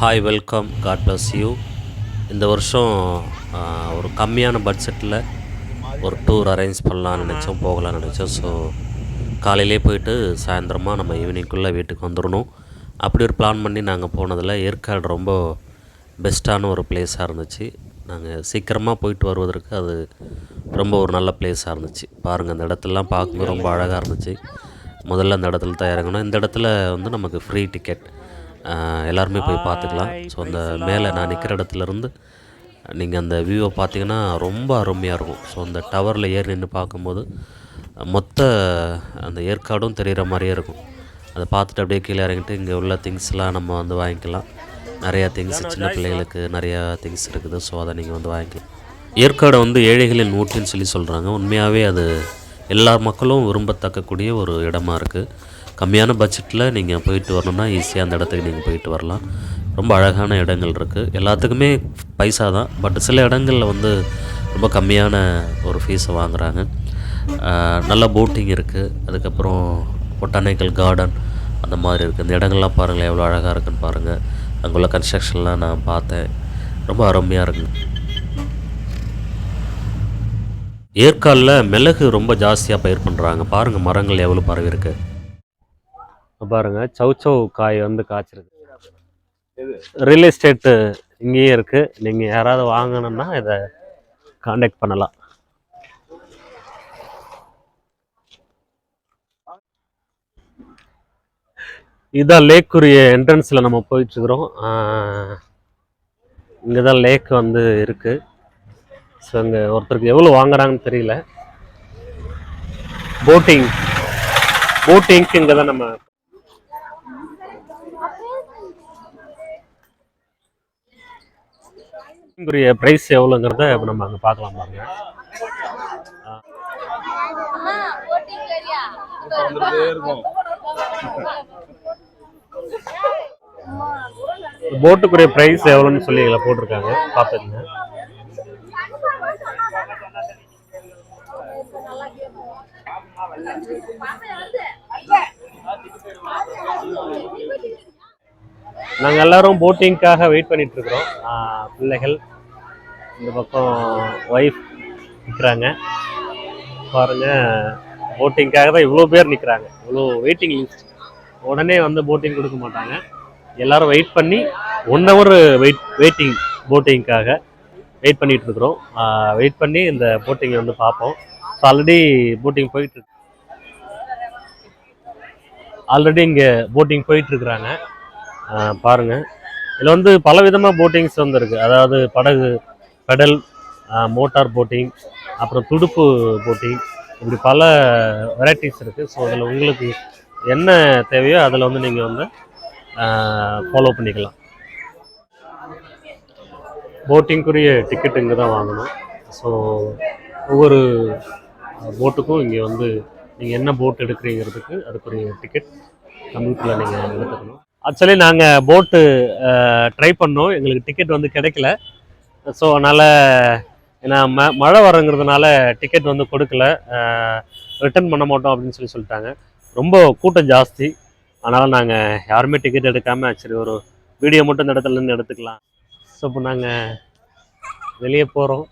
Hi welcome God bless you. இந்த வருஷம் ஒரு கம்மியான பட்ஜெட்டில் ஒரு டூர் அரேஞ்ச் பண்ணலான்னு நினச்சோம், போகலான்னு நினச்சோம். ஸோ காலையிலே போயிட்டு சாயந்தரமாக நம்ம ஈவினிங்குள்ளே வீட்டுக்கு வந்துடணும். அப்படி ஒரு பிளான் பண்ணி நாங்கள் போனதில் ஏற்காடு ரொம்ப பெஸ்ட்டான ஒரு பிளேஸாக இருந்துச்சு. நாங்கள் சீக்கிரமாக போயிட்டு வருவதற்கு அது ரொம்ப ஒரு நல்ல பிளேஸாக இருந்துச்சு. பாருங்கள், அந்த இடத்துலலாம் பார்க்கும்போது ரொம்ப அழகாக இருந்துச்சு. முதல்ல அந்த இடத்துல தான் இறங்கணும். இந்த இடத்துல வந்து நமக்கு ஃப்ரீ டிக்கெட், எல்லாருமே போய் பார்த்துக்கலாம். ஸோ அந்த மேலே நான் நிற்கிற இடத்துலேருந்து நீங்கள் அந்த வியூவை பார்த்தீங்கன்னா ரொம்ப அருமையாக இருக்கும். ஸோ அந்த டவரில் ஏறி நின்று பார்க்கும்போது மொத்த அந்த ஏற்காடும் தெரிகிற மாதிரியே இருக்கும். அதை பார்த்துட்டு அப்படியே கீழே இறங்கிட்டு இங்கே உள்ள திங்ஸ்லாம் நம்ம வந்து வாங்கிக்கலாம். நிறையா திங்ஸ், சின்ன பிள்ளைகளுக்கு நிறையா திங்ஸ் இருக்குது. ஸோ அதை நீங்கள் வந்து வாங்கிக்கலாம். ஏற்காடை வந்து ஏழைகளின் ஊட்டின்னு சொல்லி சொல்கிறாங்க. உண்மையாகவே அது எல்லா மக்களும் விரும்பத்தக்கக்கூடிய ஒரு இடமா இருக்குது. கம்மியான பட்ஜெட்டில் நீங்கள் போயிட்டு வரணுன்னா ஈஸியாக அந்த இடத்துக்கு நீங்கள் போயிட்டு வரலாம். ரொம்ப அழகான இடங்கள் இருக்குது. எல்லாத்துக்குமே பைசா தான், பட் சில இடங்களில் வந்து ரொம்ப கம்மியான ஒரு ஃபீஸை வாங்குகிறாங்க. நல்ல போட்டிங் இருக்குது. அதுக்கப்புறம் பொட்டானிக்கல் கார்டன் அந்த மாதிரி இருக்குது. இந்த இடங்கள்லாம் பாருங்கள் எவ்வளோ அழகாக இருக்குன்னு பாருங்கள். அங்குள்ள கன்ஸ்ட்ரக்ஷன்லாம் நான் பார்த்தேன், ரொம்ப அருமையாக இருக்குது. ஏற்காடில் மிளகு ரொம்ப ஜாஸ்தியாக பயிர் பண்ணுறாங்க. பாருங்கள் மரங்கள் எவ்வளோ பரவி இருக்குது பாருங்கள். சௌச்சௌ காய் வந்து காய்ச்சிருக்கு. ரியல் எஸ்டேட்டு இங்கேயே இருக்குது. நீங்கள் யாராவது வாங்கணுன்னா இதை காண்டாக்ட் பண்ணலாம். இதுதான் லேக்குரிய என்ட்ரன்ஸில் நம்ம போயிட்டுருக்குறோம். இங்கே தான் லேக் வந்து இருக்குது. ஸோ இங்கே ஒருத்தருக்கு எவ்வளோ வாங்குறாங்கன்னு தெரியல. போட்டிங்க்கு இங்கே தான் நம்ம ப்ரைஸ் எவ்வளோங்கிறத நம்ம அங்கே பார்க்கலாம். பாருங்க, போட்டுக்குரிய ப்ரைஸ் எவ்வளோன்னு சொல்லி இதில் போட்டிருக்காங்க, பார்த்துருங்க. நாங்கள் எல்லோரும் போட்டிங்க்காக வெயிட் பண்ணிட்டு இருக்கிறோம். பிள்ளைகள் இந்த பக்கம் ஒய்ஃப் நிற்கிறாங்க. பாருங்கள், போட்டிங்க்காக தான் இவ்வளோ பேர் நிற்கிறாங்க. இவ்வளோ வெயிட்டிங் லிஸ்ட். உடனே வந்து போட்டிங் கொடுக்க மாட்டாங்க. எல்லோரும் வெயிட் பண்ணி 1 hour வெயிட்டிங் போட்டிங்க்காக வெயிட் பண்ணிகிட்டு இருக்கிறோம். வெயிட் பண்ணி இந்த போட்டிங்கை வந்து பார்ப்போம். ஸோ ஆல்ரெடி போட்டிங் போயிட்டுருக்கு. ஆல்ரெடி இங்கே போட்டிங் போயிட்டுருக்குறாங்க. பாருங்கள், இதில் வந்து பல விதமாக போட்டிங்ஸ் வந்து இருக்குது. அதாவது படகு, பெடல், மோட்டார் போட்டிங், அப்புறம் துடுப்பு போட்டிங், இப்படி பல வெரைட்டிஸ் இருக்குது. ஸோ அதில் உங்களுக்கு என்ன தேவையோ அதில் வந்து நீங்கள் வந்து ஃபாலோ பண்ணிக்கலாம். போட்டிங்குரிய டிக்கெட் இங்கே தான் வாங்கணும். ஸோ ஒவ்வொரு போட்டுக்கும் இங்கே வந்து நீங்கள் என்ன போட் எடுக்கிறீங்கிறதுக்கு அதுக்குரிய டிக்கெட் கம்ப்யூட்டரில் நீங்கள் எடுத்துக்கணும். ஆக்சுவலி நாங்கள் போட்டு ட்ரை பண்ணோம், எங்களுக்கு டிக்கெட் வந்து கிடைக்கல. ஸோ அதனால் ஏன்னா மழை வரங்கிறதுனால டிக்கெட் வந்து கொடுக்கல, ரிட்டர்ன் பண்ண மாட்டோம் அப்படின்னு சொல்லிட்டாங்க. ரொம்ப கூட்டம் ஜாஸ்தி. அதனால் நாங்கள் யாருமே டிக்கெட் எடுக்காமல் சரி ஒரு வீடியோ மட்டும் இந்த இடத்துலேருந்து எடுத்துக்கலாம். ஸோ இப்போ நாங்கள் வெளியே போகிறோம்.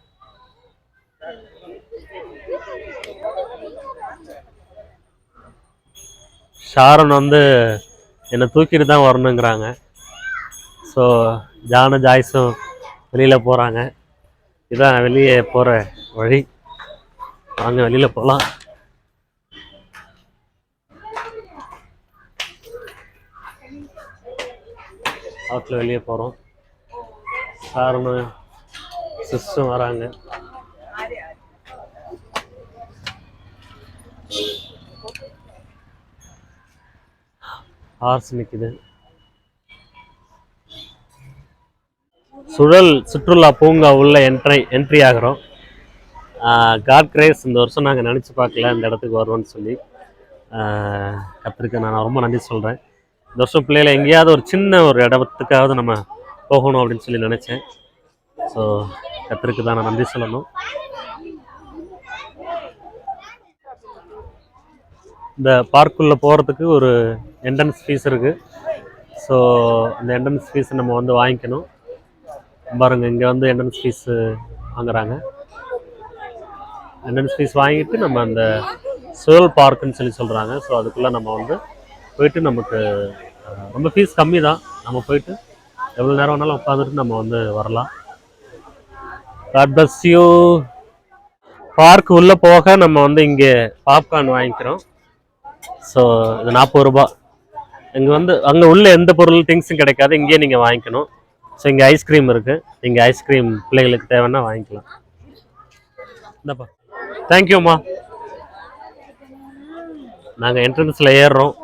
ஷாரன் வந்து என்னை தூக்கிட்டு தான் வரணுங்கிறாங்க. ஸோ ஜானும் ஜாய்ஸும் வெளியில் போகிறாங்க. இதுதான் வெளியே போகிற வழி. வாங்க வெளியில் போகலாம். ஆற்றுல வெளியே போகிறோம். ஷாரனும் சிஸ்டும் வராங்க. ஹார்ஸ் நிற்குது. சுற்றுலா பூங்கா உள்ள என்ட்ரி ஆகிறோம். காட் கிரேஸ் இந்த வருஷம் நாங்கள் நினச்சி பார்க்கல இந்த இடத்துக்கு வருவோன்னு சொல்லி. கத்திரிக்க நான் ரொம்ப நன்றி சொல்கிறேன். இந்த வருஷம் பிள்ளைகளை எங்கேயாவது ஒரு சின்ன ஒரு இடத்துக்காவது நம்ம போகணும் அப்படின்னு சொல்லி நினச்சேன். ஸோ கத்திரிக்கு தான் நான் நன்றி சொல்லணும். இந்த பார்க்குள்ளே போகிறதுக்கு ஒரு என்ட்ரன்ஸ் ஃபீஸ் இருக்குது. ஸோ ஸோ இந்த என்ட்ரன்ஸ் ஃபீஸ் நம்ம வந்து வாங்கிக்கணும். பாருங்கள், இங்கே வந்து என்ட்ரன்ஸ் ஃபீஸு வாங்குறாங்க. என்ட்ரன்ஸ் ஃபீஸ் வாங்கிட்டு நம்ம அந்த சோல் பார்க்குன்னு சொல்கிறாங்க. ஸோ அதுக்குள்ளே நம்ம வந்து போயிட்டு நமக்கு ரொம்ப ஃபீஸ் கம்மி தான். நம்ம போயிட்டு எவ்வளோ நேரம் வேணாலும் உட்காந்துட்டு நம்ம வந்து வரலாம். God bless you. பார்க் உள்ளே போக நம்ம வந்து இங்கே பாப்கார்ன் வாங்கிக்கிறோம். ஸோ இது 40 ரூபா. இங்கே வந்து அங்கே உள்ள எந்த பொருள் திங்ஸும் கிடைக்காது, இங்கேயே நீங்கள் வாங்கிக்கணும். ஸோ இங்கே ஐஸ்கிரீம் இருக்குது, நீங்கள் ஐஸ்கிரீம் பிள்ளைகளுக்கு தேவைன்னா வாங்கிக்கலாம். இந்தப்பா, தேங்க்யூம்மா. நாங்கள் என்ட்ரன்ஸில் ஏறுறோம்,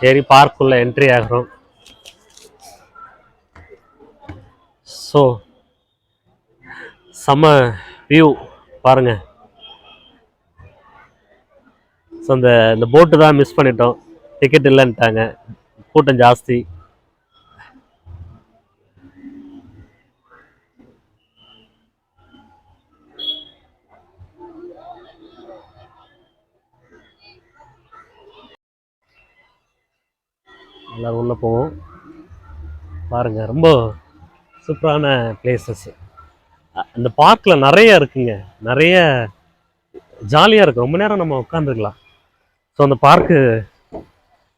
ஏறி பார்க்குள்ளே என்ட்ரி ஆகிறோம். ஸோ செம்ம வியூ பாருங்கள். ஸோ இந்த போட்டு தான் மிஸ் பண்ணிட்டோம், டிக்கெட் இல்லைன்ட்டாங்க, கூட்டம் ஜாஸ்தி. எல்லோரும் உள்ளே போவோம். பாருங்கள், ரொம்ப சூப்பரான பிளேசஸ். இந்த பார்க்கில் நிறைய இருக்குங்க, நிறைய ஜாலியாக இருக்குது, ரொம்ப நேரம் நம்ம உட்காந்துருக்கலாம். ஸோ அந்த பார்க்கு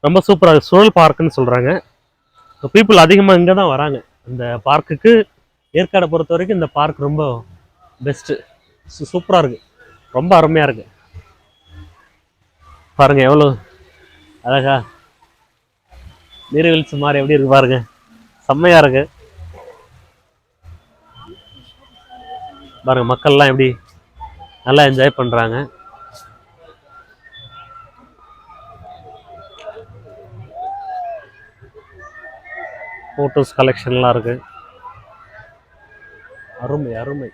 ரொம்ப சூப்பராக, சுழல் பார்க்குன்னு சொல்கிறாங்க. ஸோ பீப்புள் அதிகமாக இங்கே தான் வராங்க இந்த பார்க்குக்கு. ஏற்காடை பொறுத்த வரைக்கும் இந்த பார்க் ரொம்ப பெஸ்ட்டு, சூப்பராக இருக்குது, ரொம்ப அருமையாக இருக்குது. பாருங்கள் எவ்வளோ அழகா நீர்வீழ்ச்சி மாதிரி எப்படி இருக்கு பாருங்க, செம்மையாக இருக்கு பாருங்க. மக்கள்லாம் எப்படி நல்லா என்ஜாய் பண்ணுறாங்க. ஃபோட்டோஸ் கலெக்ஷன்லாம் இருக்கு, அருமை அருமை.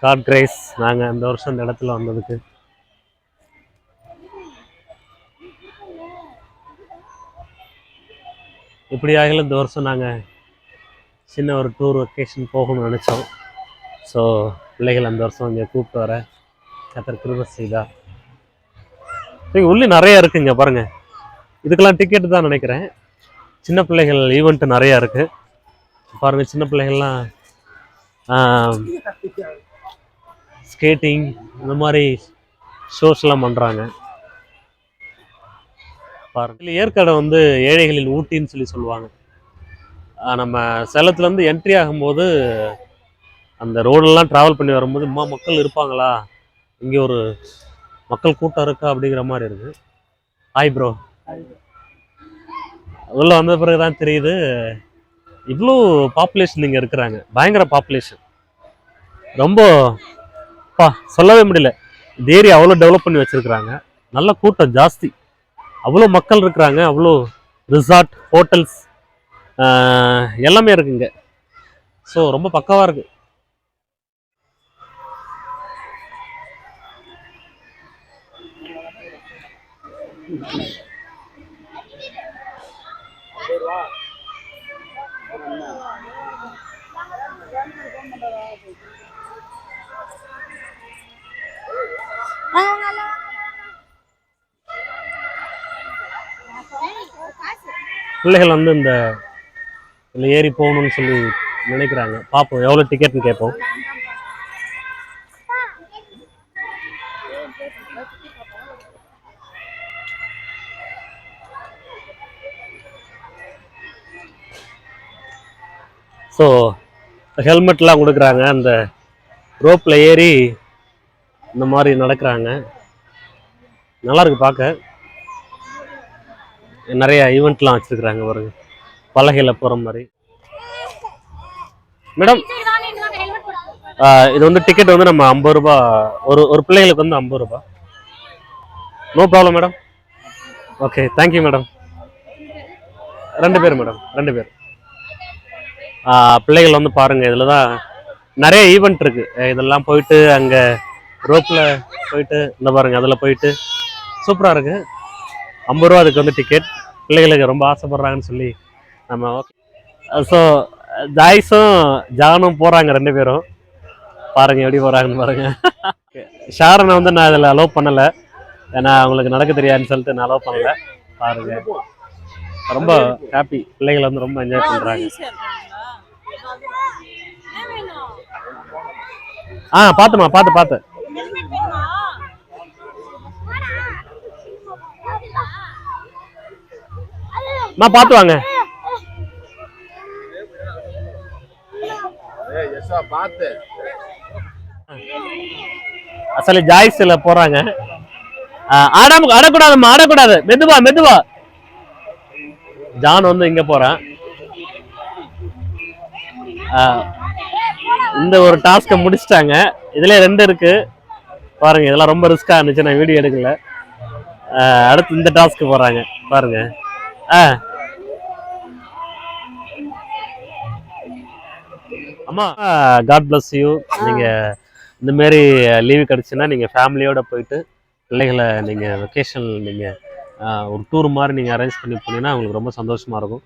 காட் கிரேஸ், நாங்கள் இந்த வருஷம் இந்த இடத்துல வந்ததுக்கு. இப்படி ஆகல இந்த வருஷம் நாங்கள் சின்ன ஒரு டூர் வெக்கேஷன் போகணும்னு நினச்சோம். ஸோ பிள்ளைகள் அந்த வருஷம் இங்கே கூப்பிட்டு வர கத்தர் கிருபை செய்தா. உள்ளே நிறையா இருக்குங்க பாருங்கள். இதுக்கெல்லாம் டிக்கெட்டு தான் நினைக்கிறேன். சின்ன பிள்ளைகள் ஈவெண்ட்டு நிறையா இருக்குது பாருங்கள். சின்ன பிள்ளைகள்லாம் ஸ்கேட்டிங் இந்த மாதிரி ஷோஸ்லாம் பண்ணுறாங்க பாருங்கள். ஏற்காடை வந்து ஏழைகளின் ஊட்டின்னு சொல்லுவாங்க. நம்ம சேலத்துலேருந்து என்ட்ரி ஆகும்போது அந்த ரோடெல்லாம் ட்ராவல் பண்ணி வரும்போது மக்கள் இருப்பாங்களா, இங்கே ஒரு மக்கள் கூட்டம் இருக்கா அப்படிங்கிற மாதிரி இருக்குது. Hi bro. உள்ளே வந்த பிறகு தான் தெரியுது இவ்வளோ பாப்புலேஷன் இங்கே இருக்கிறாங்க, பயங்கர பாப்புலேஷன். ரொம்ப சொல்லவே முடியல. இந்த ஏரியா அவ்வளோ டெவலப் பண்ணி வச்சுருக்குறாங்க, நல்ல கூட்டம் ஜாஸ்தி, அவ்வளோ மக்கள் இருக்கிறாங்க, அவ்வளோ ரிசார்ட் ஹோட்டல்ஸ் எல்லாமே இருக்குங்க. ஸோ ரொம்ப பக்காவாக இருக்குது. பிள்ளைகள் வந்து இந்த ஏறி போகணும்னு சொல்லி நினைக்கிறாங்க. பார்ப்போம் எவ்வளோ டிக்கெட்னு கேட்போம். ஸோ ஹெல்மெட்லாம் கொடுக்குறாங்க, அந்த ரோப்பில் ஏறி இந்த மாதிரி நடக்கிறாங்க, நல்லாயிருக்கு பார்க்க. நிறைய ஈவெண்ட்லாம் வச்சுருக்குறாங்க பாருங்க, பலகையில் போகிற மாதிரி. மேடம் இது வந்து டிக்கெட் வந்து நம்ம 50 ரூபா, ஒரு பிள்ளைகளுக்கு வந்து 50 ரூபா. No problem madam. Okay, thank you madam. 2 பேர் மேடம், 2 பேர். பிள்ளைகள் வந்து பாருங்கள், இதில் தான் நிறைய ஈவெண்ட் இருக்குது. இதெல்லாம் போயிட்டு அங்கே ரோப்பில் போயிட்டு இந்த பாருங்கள், அதில் போயிட்டு சூப்பராக இருக்குது. 50 ரூபா அதுக்கு வந்து டிக்கெட். பிள்ளைகளுக்கு ரொம்ப ஆசைப்பட்றாங்கன்னு சொல்லி நம்ம. ஓகே, ஸோ ஜாய்ஸும் ஜானும் போகிறாங்க 2 பேரும். பாருங்கள் எப்படி போகிறாங்கன்னு பாருங்கள். ஷாரனை வந்து நான் இதில் அலோவ் பண்ணலை, ஏன்னா அவங்களுக்கு நடக்க தெரியாதுன்னு சொல்லிட்டு நான் அலோவ் பண்ணல. பாருங்க ரொம்ப ஹாப்பி, பிள்ளைகள் வந்து ரொம்ப என்ஜாய் பண்ணுறாங்க. பார்த்துமா பார்த்து பார்த்து வாங்க. அசல ஜாய்ஸ்ல போறாங்க. ஆடக்கூடாது, மெதுவா. ஜான் வந்து இங்க போறான். இந்த ஒரு டாஸ்கை முடிச்சிட்டாங்க. இதுல 2 இருக்கு பாருங்க. இதெல்லாம் ரொம்ப ரிஸ்கா இருந்துச்சு, நான் வீடியோ எடுக்கல. அடுத்து இந்த டாஸ்க்கு போறாங்க பாருங்க. அம்மா காட் பிளஸ் யூ. நீங்க இந்த மாதிரி லீவு கிடைச்சுன்னா நீங்க ஃபேமிலியோட போயிட்டு பிள்ளைகளை நீங்க வெக்கேஷன் நீங்க ஒரு டூர் மாதிரி நீங்க அரேஞ்ச் பண்ணி போனீங்கன்னா அவங்களுக்கு ரொம்ப சந்தோஷமா இருக்கும்.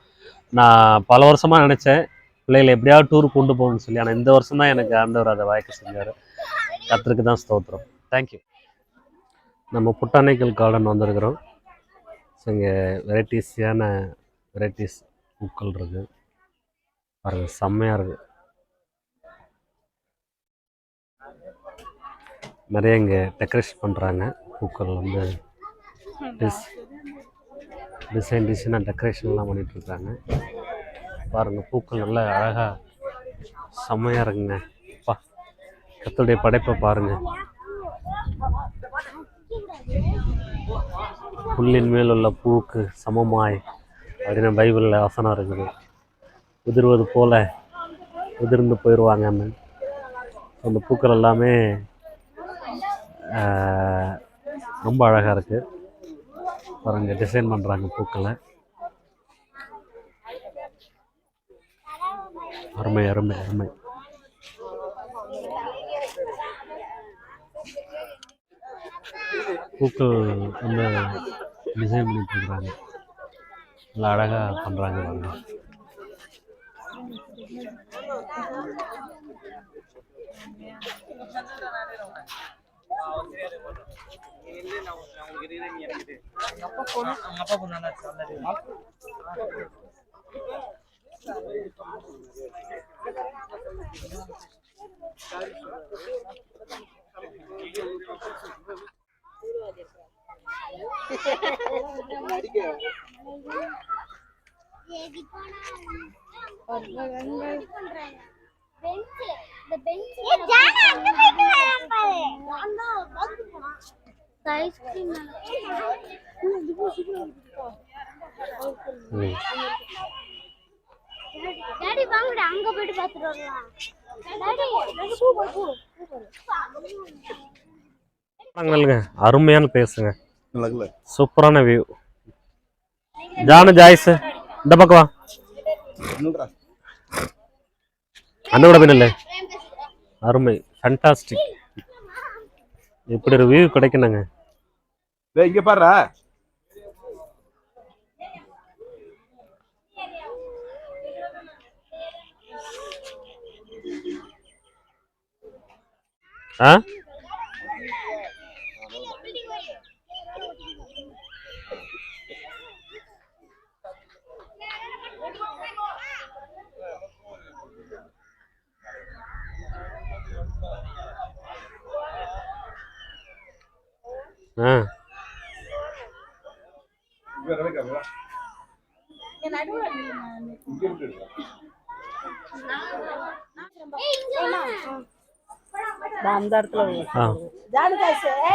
நான் பல வருஷமா நினைச்சேன் பிள்ளைகளை எப்படியாவது டூர் கொண்டு போகணும்னு சொல்லி. ஆனால் இந்த வருஷம் தான் எனக்கு ஆண்டவர் அதை வாய்க்க செஞ்சார். கர்த்தருக்கு தான் ஸ்தோத்திரம். தேங்க்யூ. நம்ம பொட்டானிக்கல் கார்டன் வந்திருக்கிறோம். ஸோ இங்கே வெரைட்டிஸ் பூக்கள் இருக்குது பாருங்க, செம்மையாக இருக்குது. நிறைய இங்கே டெக்கரேஷன் பண்ணுறாங்க. பூக்கள் வந்து டிசைனாக டெக்கரேஷன்லாம் பண்ணிகிட்ருக்காங்க பாருங்கள். பூக்கள் நல்லா அழகாக செம்மையாக இருக்குங்க. கர்த்தருடைய படைப்பை பாருங்கள். புல்லின் மேல் உள்ள பூவுக்கு சமமாய் அப்படின்னு பைபிளில் வசனம் இருக்குது. உதிர்வது போல உதிர்ந்து போயிடுவாங்கன்னு. அந்த பூக்கள் எல்லாமே ரொம்ப அழகாக இருக்குது பாருங்க. டிசைன் பண்ணுறாங்க பூக்களை. அருமை. பூக்கள் வந்து டிசைன் பண்ணிட்டு இருக்கிறாங்க. நல்லா அழகாக பண்ணுறாங்க பாருங்க. அருமையான பேசுங்க, சூப்பரான வியூ. ஜானு ஜாய்ஸ் இந்த பக்கம் வா. அந்த கூட பின்ன அருமை, ஃபேண்டாஸ்டிக். இப்படி ஒரு வியூ கிடைக்கணுங்க. இங்க பாரு.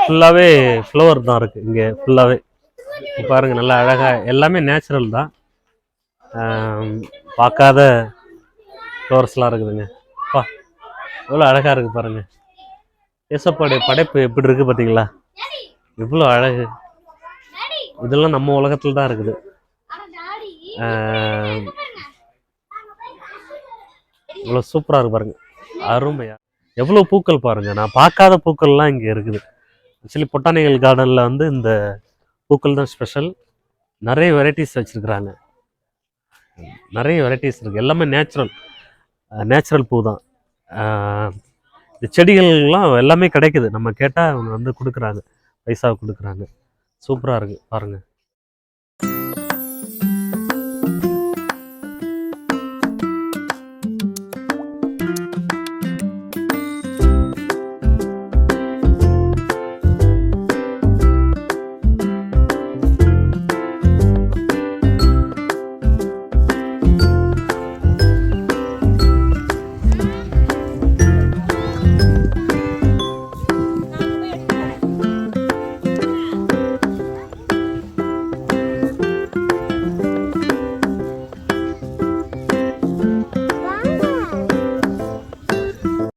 ஃபுல்லாவே ஃப்ளவர் தான் இருக்கு இங்க. ஃபுல்லாவே பாருங்க, நல்லா அழகா, எல்லாமே நேச்சுரல் தான். பார்க்காத ஃப்ளவர்ஸ்லாம் இருக்குதுங்க. எவ்வளோ அழகா இருக்கு பாருங்க. ஏசப்பாடைய படைப்பு எப்படி இருக்கு பார்த்தீங்களா? இவ்வளோ அழகு. இதெல்லாம் நம்ம உலகத்துல தான் இருக்குது. இவ்வளோ சூப்பராக இருக்கு பாருங்க, அருமையா. எவ்வளோ பூக்கள் பாருங்க, நான் பார்க்காத பூக்கள்லாம் இங்கே இருக்குது. ஆக்சுவலி பொட்டானிக்கல் கார்டனில் வந்து இந்த பூக்கள் தான் ஸ்பெஷல். நிறைய வெரைட்டிஸ் வச்சுருக்குறாங்க, நிறைய வெரைட்டிஸ் இருக்குது. எல்லாமே நேச்சுரல் பூ தான். இந்த செடிகள்லாம் எல்லாமே கிடைக்குது. நம்ம கேட்டால் அவங்க வந்து கொடுக்குறாங்க, பைசாவை கொடுக்குறாங்க. சூப்பராக இருக்குது பாருங்கள்.